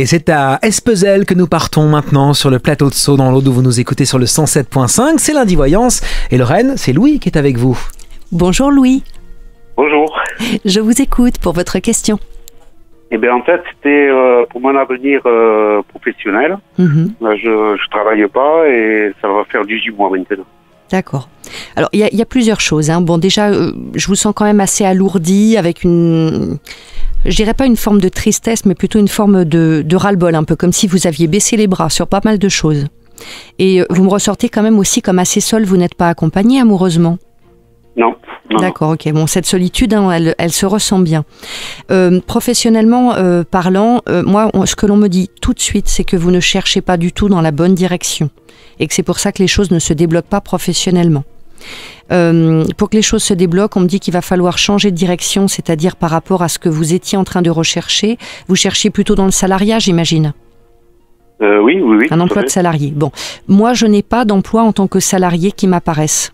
Et c'est à Espezel que nous partons maintenant sur le plateau de Sceaux, dans l'Aude où vous nous écoutez sur le 107.5. C'est lundi Voyance. Et Lorraine, c'est Louis qui est avec vous. Bonjour Louis. Bonjour. Je vous écoute pour votre question. Eh bien, en fait, c'était pour mon avenir professionnel. Je travaille pas et ça va faire 18 mois maintenant. D'accord. Alors, il y a plusieurs choses. Bon, déjà, je vous sens quand même assez alourdi avec une... Je dirais pas une forme de tristesse, mais plutôt une forme de ras-le-bol, un peu comme si vous aviez baissé les bras sur pas mal de choses. Et vous me ressortez quand même aussi comme assez seul, vous n'êtes pas accompagné amoureusement? Non. D'accord, ok. Bon, cette solitude, elle se ressent bien. Professionnellement parlant, moi, ce que l'on me dit tout de suite, c'est que vous ne cherchez pas du tout dans la bonne direction et que c'est pour ça que les choses ne se débloquent pas professionnellement. Pour que les choses se débloquent, on me dit qu'il va falloir changer de direction, c'est-à-dire par rapport à ce que vous étiez en train de rechercher. Vous cherchiez plutôt dans le salariat, j'imagine? Oui. Un emploi de salarié. Bon, moi, je n'ai pas d'emploi en tant que salarié qui m'apparaisse.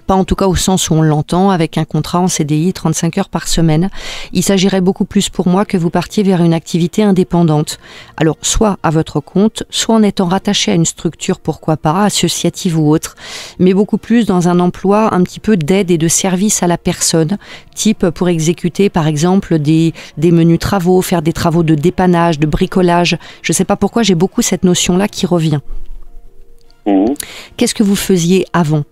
Pas en tout cas au sens où on l'entend, avec un contrat en CDI, 35 heures par semaine. Il s'agirait beaucoup plus pour moi que vous partiez vers une activité indépendante. Alors, soit à votre compte, soit en étant rattaché à une structure, pourquoi pas, associative ou autre, mais beaucoup plus dans un emploi un petit peu d'aide et de service à la personne, type pour exécuter par exemple des menus travaux, faire des travaux de dépannage, de bricolage. Je ne sais pas pourquoi j'ai beaucoup cette notion-là qui revient. Qu'est-ce que vous faisiez avant ?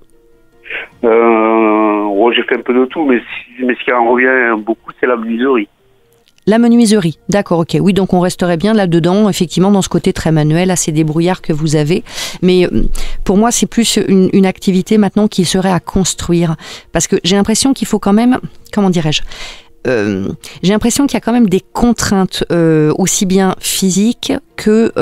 J'ai fait un peu de tout, mais ce qui en revient beaucoup, c'est la menuiserie. La menuiserie, d'accord, ok. Oui, donc on resterait bien là-dedans, effectivement, dans ce côté très manuel, assez débrouillard que vous avez. Mais pour moi, c'est plus une activité maintenant qui serait à construire. Parce que j'ai l'impression qu'il faut quand même, comment dirais-je, j'ai l'impression qu'il y a quand même des contraintes, aussi bien physiques que...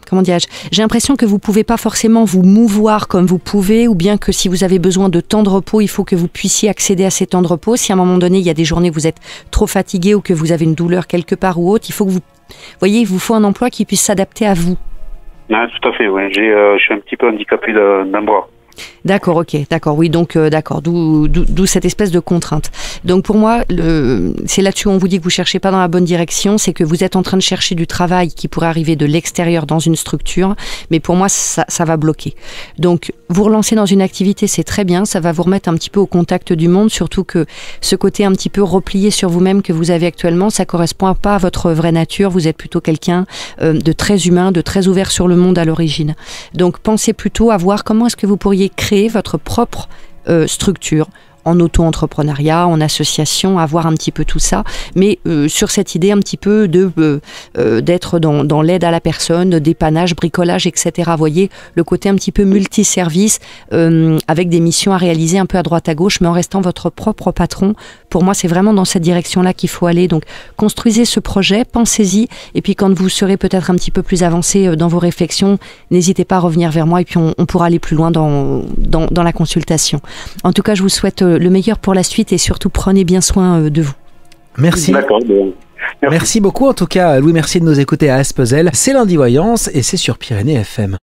comment dirais-je ? J'ai l'impression que vous ne pouvez pas forcément vous mouvoir comme vous pouvez, ou bien que si vous avez besoin de temps de repos, il faut que vous puissiez accéder à ces temps de repos. Si à un moment donné, il y a des journées où vous êtes trop fatigué ou que vous avez une douleur quelque part ou autre, il faut que vous... voyez, il vous faut un emploi qui puisse s'adapter à vous. Ah, tout à fait, oui. Je suis un petit peu handicapé d'un bras. D'accord, ok, d'accord, oui, donc d'accord, d'où cette espèce de contrainte. Donc pour moi, c'est là-dessus où on vous dit que vous cherchez pas dans la bonne direction, c'est que vous êtes en train de chercher du travail qui pourrait arriver de l'extérieur dans une structure, mais pour moi, ça va bloquer. Donc vous relancer dans une activité, c'est très bien, ça va vous remettre un petit peu au contact du monde, surtout que ce côté un petit peu replié sur vous-même que vous avez actuellement, ça correspond pas à votre vraie nature, vous êtes plutôt quelqu'un de très humain, de très ouvert sur le monde à l'origine. Donc pensez plutôt à voir comment est-ce que vous pourriez créer votre propre structure en auto-entrepreneuriat, en association, à voir un petit peu tout ça, mais sur cette idée un petit peu d'être dans l'aide à la personne, dépannage, bricolage, etc. Vous voyez, le côté un petit peu multiservice, avec des missions à réaliser un peu à droite à gauche, mais en restant votre propre patron. Pour moi, c'est vraiment dans cette direction-là qu'il faut aller. Donc, construisez ce projet, pensez-y, et puis quand vous serez peut-être un petit peu plus avancé dans vos réflexions, n'hésitez pas à revenir vers moi, et puis on pourra aller plus loin dans la consultation. En tout cas, je vous souhaite le meilleur pour la suite et surtout prenez bien soin de vous. Merci. D'accord. Merci beaucoup en tout cas, Louis, merci de nous écouter à Espezel. C'est lundi Voyance et c'est sur Pyrénées FM.